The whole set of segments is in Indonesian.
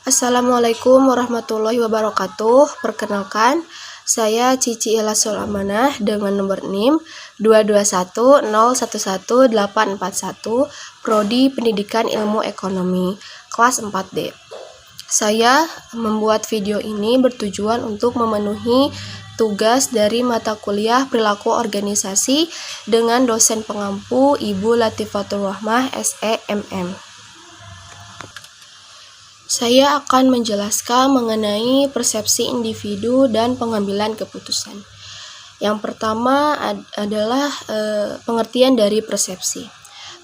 Assalamualaikum warahmatullahi wabarakatuh. Perkenalkan, saya Cici Ila Sulamanah dengan nomor NIM 221011841, Prodi Pendidikan Ilmu Ekonomi, kelas 4D. Saya membuat video ini bertujuan untuk memenuhi tugas dari mata kuliah Perilaku Organisasi dengan dosen pengampu Ibu Latifatul Rahmah, SEMM. Saya akan menjelaskan mengenai persepsi individu dan pengambilan keputusan. Yang pertama adalah pengertian dari persepsi.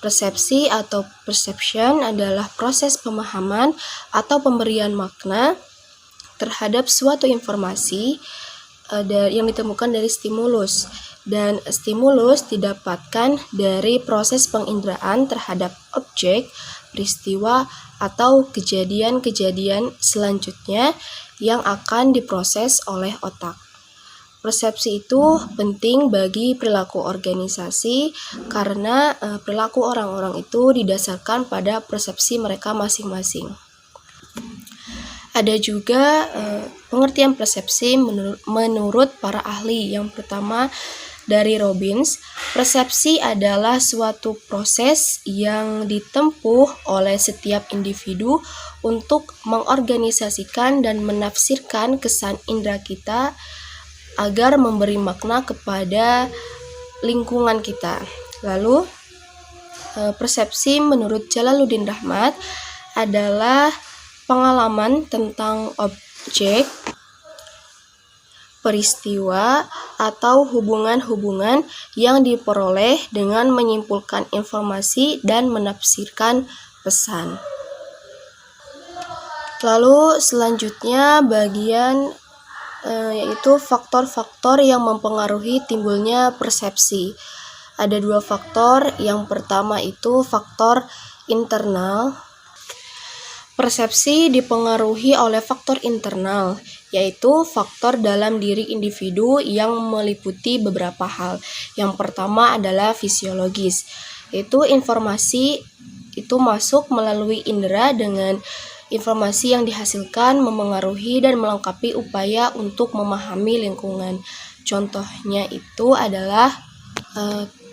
Persepsi atau perception adalah proses pemahaman atau pemberian makna terhadap suatu informasi yang ditemukan dari stimulus. Dan stimulus didapatkan dari proses penginderaan terhadap objek, peristiwa, atau kejadian-kejadian selanjutnya yang akan diproses oleh otak. Persepsi itu penting bagi perilaku organisasi karena perilaku orang-orang itu didasarkan pada persepsi mereka masing-masing. Ada juga pengertian persepsi menurut para ahli. Yang pertama dari Robbins, persepsi adalah suatu proses yang ditempuh oleh setiap individu untuk mengorganisasikan dan menafsirkan kesan indera kita agar memberi makna kepada lingkungan kita. Lalu, persepsi menurut Jalaluddin Rahmat adalah pengalaman tentang objek, peristiwa, atau hubungan-hubungan yang diperoleh dengan menyimpulkan informasi dan menafsirkan pesan. Lalu selanjutnya bagian yaitu faktor-faktor yang mempengaruhi timbulnya persepsi. Ada dua faktor. Yang pertama itu faktor internal. Persepsi dipengaruhi oleh faktor internal, yaitu faktor dalam diri individu yang meliputi beberapa hal. Yang pertama adalah fisiologis, yaitu informasi itu masuk melalui indera dengan informasi yang dihasilkan memengaruhi dan melengkapi upaya untuk memahami lingkungan. Contohnya itu adalah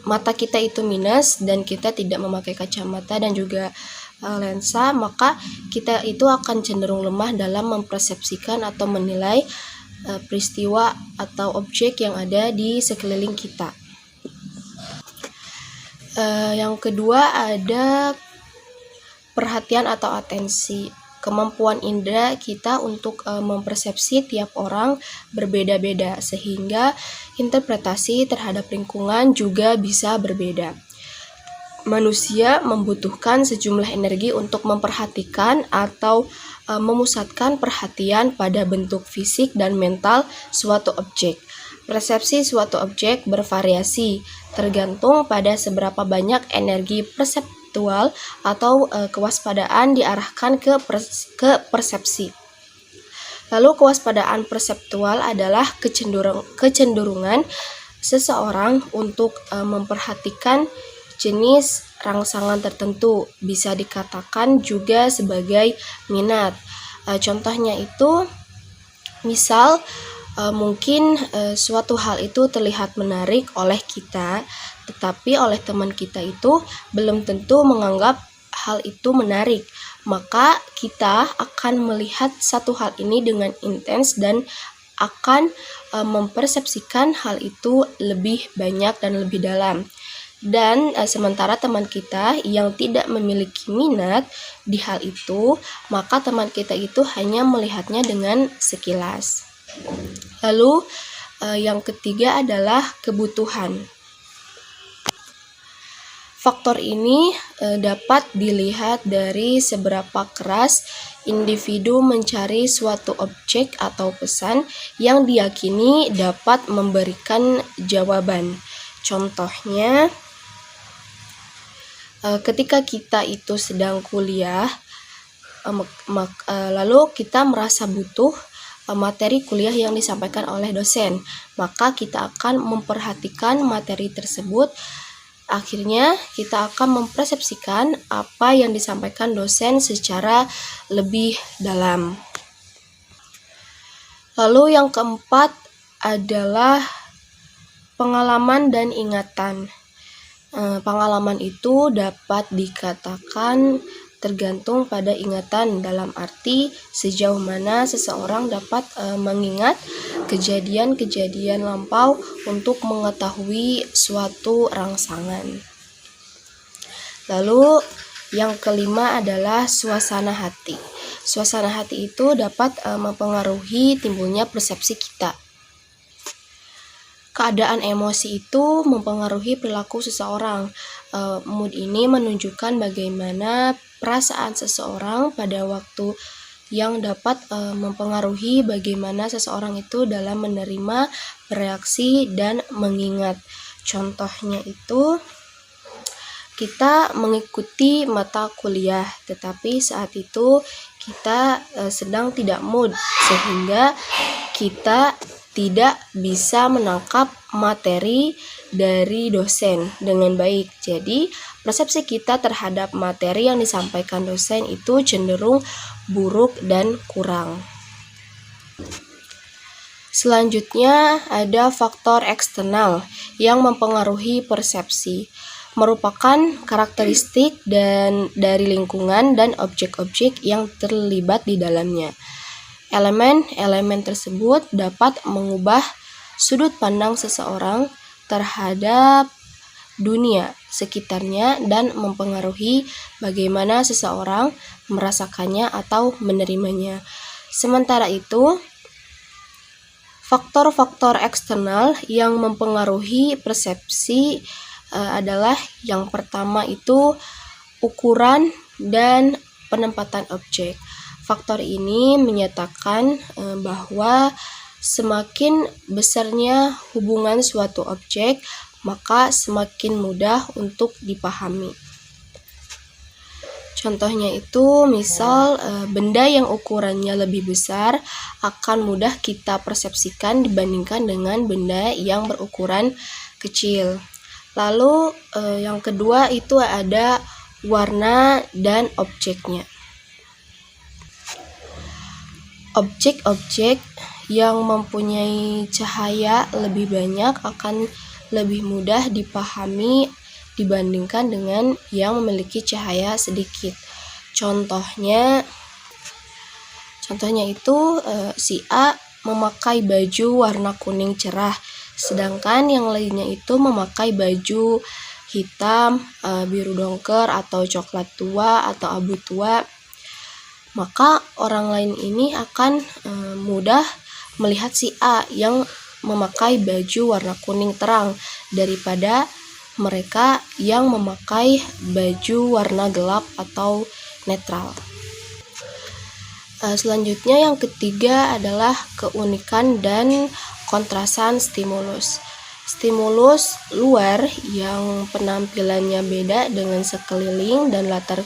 mata kita itu minus dan kita tidak memakai kacamata dan juga lensa, maka kita itu akan cenderung lemah dalam mempersepsikan atau menilai peristiwa atau objek yang ada di sekeliling kita. Yang kedua ada perhatian atau atensi. Kemampuan indera kita untuk mempersepsi tiap orang berbeda-beda, sehingga interpretasi terhadap lingkungan juga bisa berbeda. Manusia membutuhkan sejumlah energi untuk memperhatikan atau memusatkan perhatian pada bentuk fisik dan mental suatu objek. Persepsi suatu objek bervariasi tergantung pada seberapa banyak energi perseptual atau kewaspadaan diarahkan ke persepsi. Lalu kewaspadaan perseptual adalah kecenderungan seseorang untuk memperhatikan jenis rangsangan tertentu, bisa dikatakan juga sebagai minat. Contohnya itu, misal mungkin suatu hal itu terlihat menarik oleh kita, tetapi oleh teman kita itu belum tentu menganggap hal itu menarik. Maka kita akan melihat satu hal ini dengan intens dan akan mempersepsikan hal itu lebih banyak dan lebih dalam. Dan sementara teman kita yang tidak memiliki minat di hal itu, maka teman kita itu hanya melihatnya dengan sekilas. Lalu yang ketiga adalah kebutuhan. Faktor ini dapat dilihat dari seberapa keras individu mencari suatu objek atau pesan yang diyakini dapat memberikan jawaban. Contohnya, ketika kita itu sedang kuliah, lalu kita merasa butuh materi kuliah yang disampaikan oleh dosen, maka kita akan memperhatikan materi tersebut Akhirnya kita akan mempersepsikan apa yang disampaikan dosen secara lebih dalam. Lalu yang keempat adalah pengalaman dan ingatan. Pengalaman itu dapat dikatakan tergantung pada ingatan, dalam arti sejauh mana seseorang dapat mengingat kejadian-kejadian lampau untuk mengetahui suatu rangsangan. Lalu yang kelima adalah suasana hati. Suasana hati itu dapat mempengaruhi timbulnya persepsi kita. Keadaan emosi itu mempengaruhi perilaku seseorang. Mood ini menunjukkan bagaimana perasaan seseorang pada waktu yang dapat mempengaruhi bagaimana seseorang itu dalam menerima, bereaksi, dan mengingat. Contohnya itu, kita mengikuti mata kuliah, tetapi saat itu kita sedang tidak mood, sehingga kita tidak bisa menangkap materi dari dosen dengan baik. Jadi, persepsi kita terhadap materi yang disampaikan dosen itu cenderung buruk dan kurang. Selanjutnya ada faktor eksternal yang mempengaruhi persepsi, merupakan karakteristik dari lingkungan dan objek-objek yang terlibat di dalamnya. Elemen-elemen tersebut dapat mengubah sudut pandang seseorang terhadap dunia sekitarnya dan mempengaruhi bagaimana seseorang merasakannya atau menerimanya. Sementara itu, faktor-faktor eksternal yang mempengaruhi persepsi adalah yang pertama itu ukuran dan penempatan objek. Faktor ini menyatakan bahwa semakin besarnya hubungan suatu objek, maka semakin mudah untuk dipahami. Contohnya itu, misal benda yang ukurannya lebih besar akan mudah kita persepsikan dibandingkan dengan benda yang berukuran kecil. Lalu yang kedua itu ada warna dan objeknya. Objek-objek yang mempunyai cahaya lebih banyak akan lebih mudah dipahami dibandingkan dengan yang memiliki cahaya sedikit. Contohnya itu si A memakai baju warna kuning cerah, sedangkan yang lainnya itu memakai baju hitam, biru dongker, atau coklat tua, atau abu tua. Maka orang lain ini akan mudah melihat si A yang memakai baju warna kuning terang daripada mereka yang memakai baju warna gelap atau netral. Selanjutnya yang ketiga adalah keunikan dan kontrasan stimulus. Stimulus luar yang penampilannya beda dengan sekeliling dan latar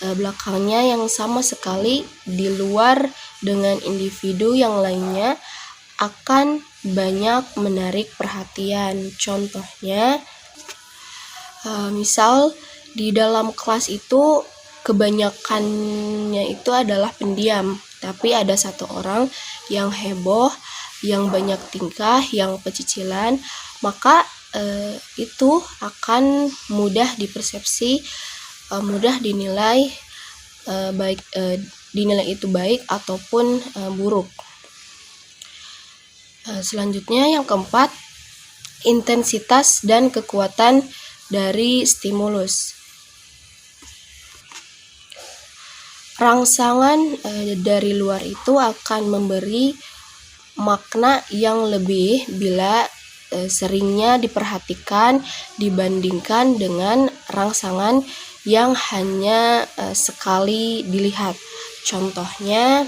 belakangnya yang sama sekali di luar dengan individu yang lainnya akan banyak menarik perhatian. Contohnya, misal di dalam kelas itu kebanyakannya itu adalah pendiam, tapi ada satu orang yang heboh, yang banyak tingkah, yang pecicilan, maka itu akan mudah dipersepsi, mudah dinilai dinilai itu baik ataupun buruk. Selanjutnya yang keempat, intensitas dan kekuatan dari stimulus. Rangsangan dari luar itu akan memberi makna yang lebih bila seringnya diperhatikan dibandingkan dengan rangsangan yang hanya sekali dilihat. Contohnya,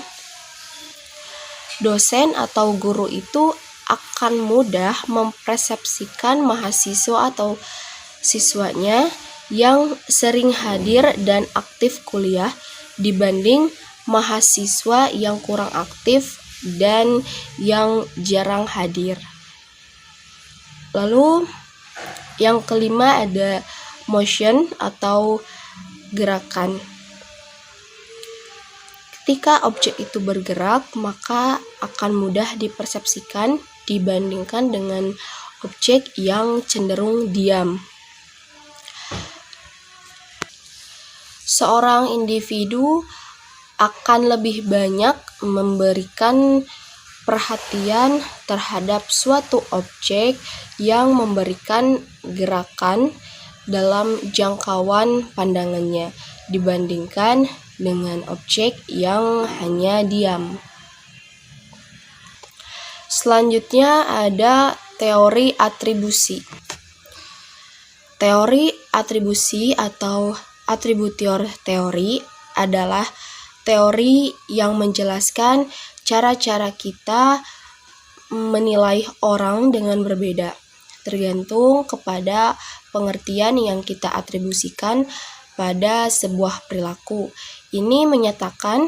dosen atau guru itu akan mudah mempersepsikan mahasiswa atau siswanya yang sering hadir dan aktif kuliah dibanding mahasiswa yang kurang aktif dan yang jarang hadir. Lalu Yang kelima ada motion atau gerakan. Ketika objek itu bergerak, maka akan mudah dipersepsikan dibandingkan dengan objek yang cenderung diam. Seorang individu akan lebih banyak memberikan perhatian terhadap suatu objek yang memberikan gerakan dalam jangkauan pandangannya dibandingkan dengan objek yang hanya diam. Selanjutnya ada teori atribusi. Teori atribusi atau attribution teori adalah teori yang menjelaskan cara-cara kita menilai orang dengan berbeda, tergantung kepada pengertian yang kita atribusikan pada sebuah perilaku. Ini menyatakan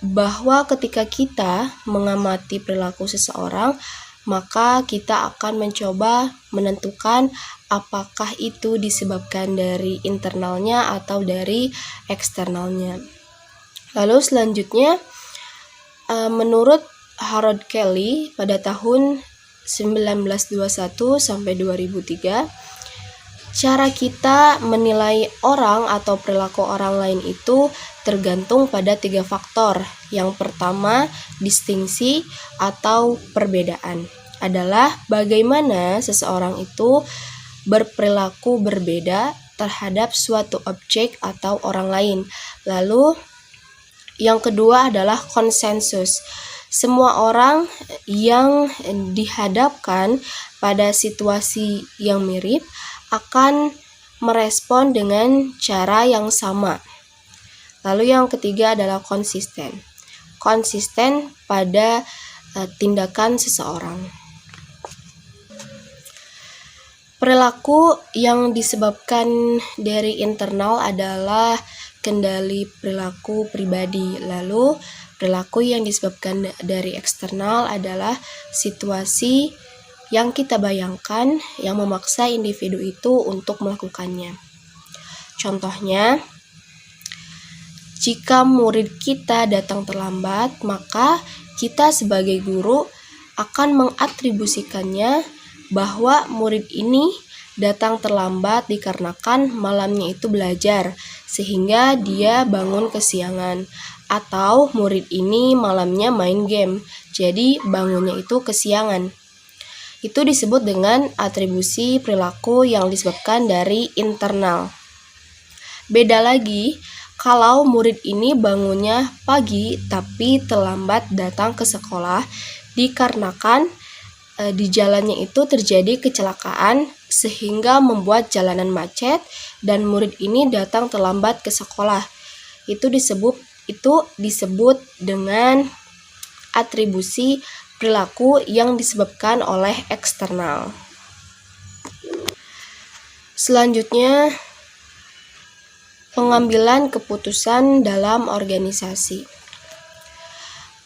bahwa ketika kita mengamati perilaku seseorang, maka kita akan mencoba menentukan apakah itu disebabkan dari internalnya atau dari eksternalnya. Lalu selanjutnya, menurut Harold Kelly pada tahun 1921 sampai 2003, cara kita menilai orang atau perilaku orang lain itu tergantung pada 3 faktor. Yang pertama, distingsi atau perbedaan. Adalah bagaimana seseorang itu berperilaku berbeda terhadap suatu objek atau orang lain. Lalu yang kedua adalah konsensus. Semua orang yang dihadapkan pada situasi yang mirip akan merespon dengan cara yang sama. Lalu yang ketiga adalah konsisten. Konsisten pada tindakan seseorang. Perilaku yang disebabkan dari internal adalah kendali perilaku pribadi. Lalu perilaku yang disebabkan dari eksternal adalah situasi yang kita bayangkan yang memaksa individu itu untuk melakukannya. Contohnya, jika murid kita datang terlambat, maka kita sebagai guru akan mengatribusikannya bahwa murid ini datang terlambat dikarenakan malamnya itu belajar, sehingga dia bangun kesiangan. Atau murid ini malamnya main game, jadi bangunnya itu kesiangan. Itu disebut dengan atribusi perilaku yang disebabkan dari internal. Beda lagi kalau murid ini bangunnya pagi tapi terlambat datang ke sekolah dikarenakan di jalannya itu terjadi kecelakaan sehingga membuat jalanan macet dan murid ini datang terlambat ke sekolah. Itu disebut dengan atribusi perilaku yang disebabkan oleh eksternal. Selanjutnya, pengambilan keputusan dalam organisasi.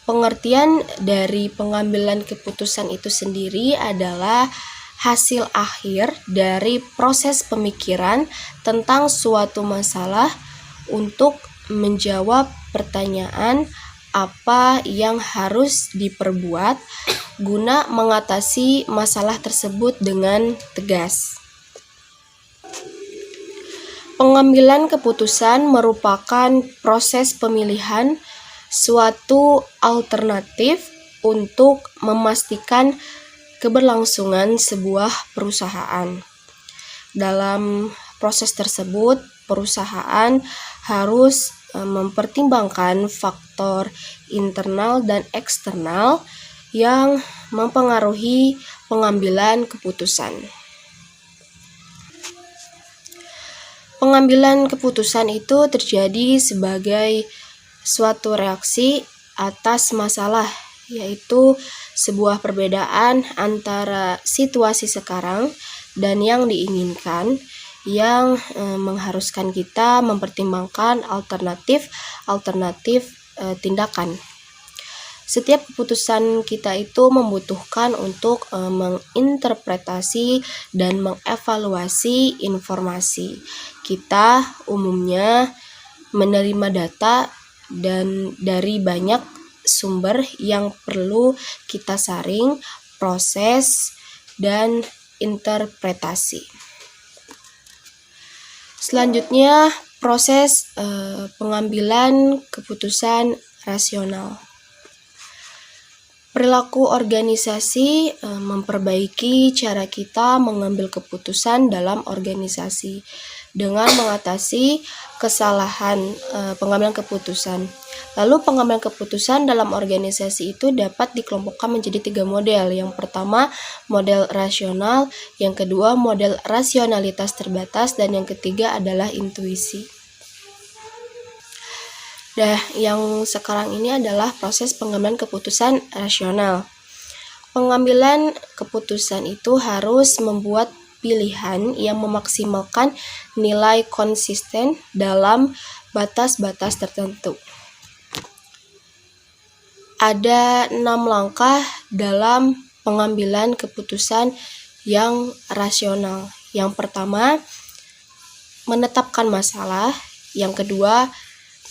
Pengertian dari pengambilan keputusan itu sendiri adalah hasil akhir dari proses pemikiran tentang suatu masalah untuk menjawab pertanyaan apa yang harus diperbuat guna mengatasi masalah tersebut dengan tegas. Pengambilan keputusan merupakan proses pemilihan suatu alternatif untuk memastikan keberlangsungan sebuah perusahaan. Dalam proses tersebut, perusahaan harus mempertimbangkan faktor internal dan eksternal yang mempengaruhi pengambilan keputusan. Pengambilan keputusan itu terjadi sebagai suatu reaksi atas masalah, yaitu sebuah perbedaan antara situasi sekarang dan yang diinginkan, yang mengharuskan kita mempertimbangkan alternatif tindakan. Setiap keputusan kita itu membutuhkan untuk menginterpretasi dan mengevaluasi informasi. Kita umumnya menerima data dan dari banyak sumber yang perlu kita saring, proses, dan interpretasi. Selanjutnya, proses pengambilan keputusan rasional. Perilaku organisasi memperbaiki cara kita mengambil keputusan dalam organisasi dengan mengatasi kesalahan pengambilan keputusan. Lalu pengambilan keputusan dalam organisasi itu dapat dikelompokkan menjadi 3 model. Yang pertama, model rasional, yang kedua model rasionalitas terbatas, dan yang ketiga adalah intuisi. Nah, yang sekarang ini adalah proses pengambilan keputusan rasional. Pengambilan keputusan itu harus membuat pilihan yang memaksimalkan nilai konsisten dalam batas-batas tertentu. Ada 6 langkah dalam pengambilan keputusan yang rasional. Yang pertama, menetapkan masalah. Yang kedua,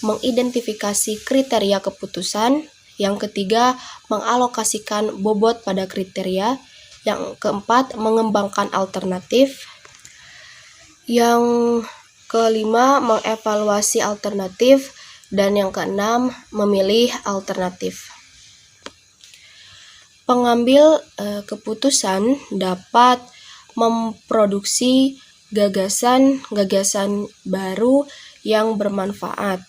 mengidentifikasi kriteria keputusan. Yang ketiga, mengalokasikan bobot pada kriteria. Yang keempat, mengembangkan alternatif. Yang kelima, mengevaluasi alternatif. Dan yang keenam, memilih alternatif. Pengambil keputusan dapat memproduksi gagasan-gagasan baru yang bermanfaat.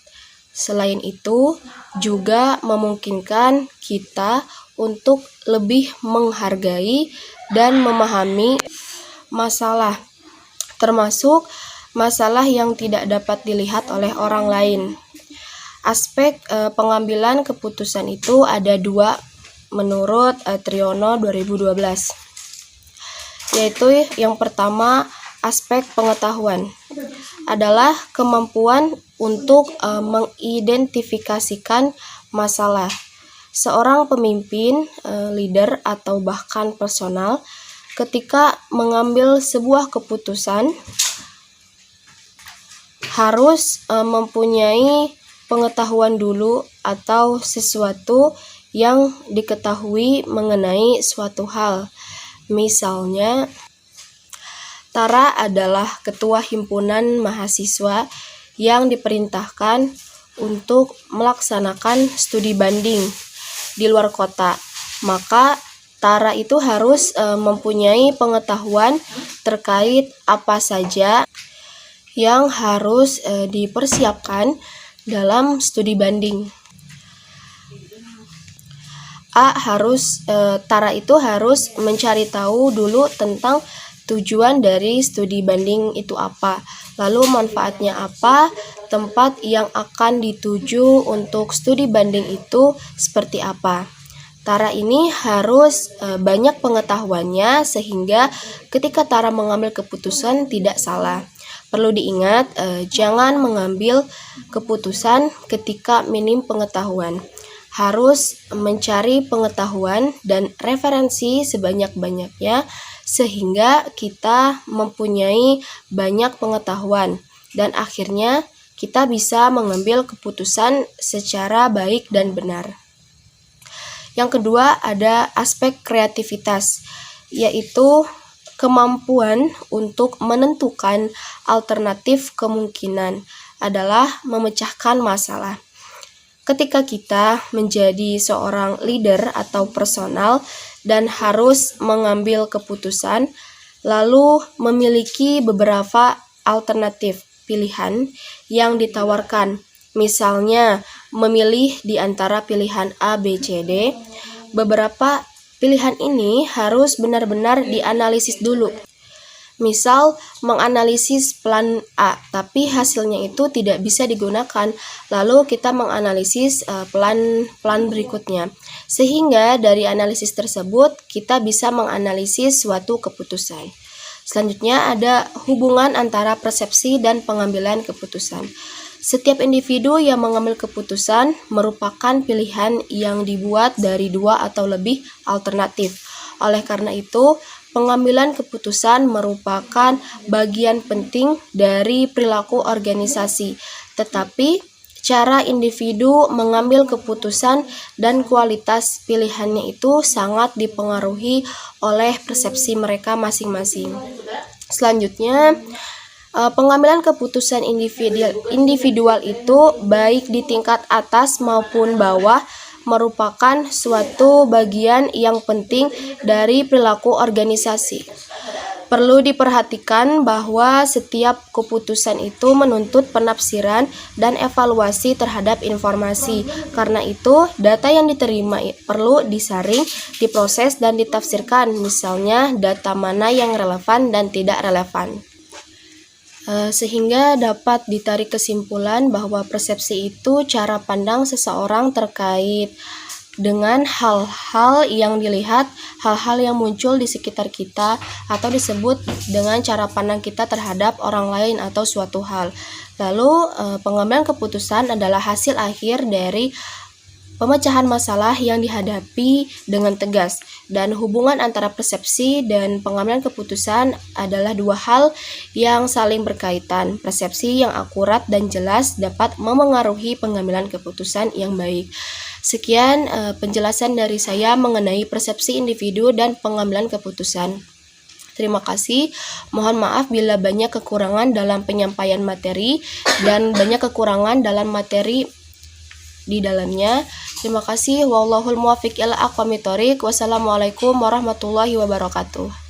Selain itu, juga memungkinkan kita untuk lebih menghargai dan memahami masalah, termasuk masalah yang tidak dapat dilihat oleh orang lain. Aspek pengambilan keputusan itu ada 2 menurut Triono 2012, yaitu yang pertama, aspek pengetahuan adalah kemampuan untuk mengidentifikasikan masalah. Seorang pemimpin, leader, atau bahkan personal ketika mengambil sebuah keputusan harus mempunyai pengetahuan dulu atau sesuatu yang diketahui mengenai suatu hal. Misalnya, Tara adalah ketua himpunan mahasiswa yang diperintahkan untuk melaksanakan studi banding di luar kota. Maka Tara itu harus mempunyai pengetahuan terkait apa saja yang harus dipersiapkan dalam studi banding. Tara itu harus mencari tahu dulu tentang tujuan dari studi banding itu apa, lalu manfaatnya apa, tempat yang akan dituju untuk studi banding itu seperti apa. Tara ini harus banyak pengetahuannya sehingga ketika Tara mengambil keputusan tidak salah. Perlu diingat, jangan mengambil keputusan ketika minim pengetahuan. Harus mencari pengetahuan dan referensi sebanyak-banyaknya sehingga kita mempunyai banyak pengetahuan dan akhirnya kita bisa mengambil keputusan secara baik dan benar. Yang kedua ada aspek kreativitas, yaitu kemampuan untuk menentukan alternatif kemungkinan adalah memecahkan masalah. Ketika kita menjadi seorang leader atau personal dan harus mengambil keputusan, lalu memiliki beberapa alternatif pilihan yang ditawarkan. Misalnya, memilih di antara pilihan A, B, C, D. Beberapa pilihan ini harus benar-benar dianalisis dulu. Misal, menganalisis plan A, tapi hasilnya itu tidak bisa digunakan. Lalu kita menganalisis plan berikutnya. Sehingga dari analisis tersebut, kita bisa menganalisis suatu keputusan. Selanjutnya ada hubungan antara persepsi dan pengambilan keputusan. Setiap individu yang mengambil keputusan merupakan pilihan yang dibuat dari dua atau lebih alternatif. Oleh karena itu, pengambilan keputusan merupakan bagian penting dari perilaku organisasi. Tetapi, cara individu mengambil keputusan dan kualitas pilihannya itu sangat dipengaruhi oleh persepsi mereka masing-masing. Selanjutnya, pengambilan keputusan individual itu baik di tingkat atas maupun bawah merupakan suatu bagian yang penting dari perilaku organisasi. Perlu diperhatikan bahwa setiap keputusan itu menuntut penafsiran dan evaluasi terhadap informasi. Karena itu, data yang diterima perlu disaring, diproses, dan ditafsirkan. Misalnya, data mana yang relevan dan tidak relevan. Sehingga dapat ditarik kesimpulan bahwa persepsi itu cara pandang seseorang terkait dengan hal-hal yang dilihat, hal-hal yang muncul di sekitar kita, atau disebut dengan cara pandang kita terhadap orang lain atau suatu hal. Lalu, pengambilan keputusan adalah hasil akhir dari pemecahan masalah yang dihadapi dengan tegas, dan hubungan antara persepsi dan pengambilan keputusan adalah dua hal yang saling berkaitan. Persepsi yang akurat dan jelas dapat memengaruhi pengambilan keputusan yang baik. Sekian penjelasan dari saya mengenai persepsi individu dan pengambilan keputusan. Terima kasih. Mohon maaf bila banyak kekurangan dalam penyampaian materi dan banyak kekurangan dalam materi di dalamnya. Terima kasih. Wallahul muwaffiq ila aqwamit thoriq. Wassalamualaikum warahmatullahi wabarakatuh.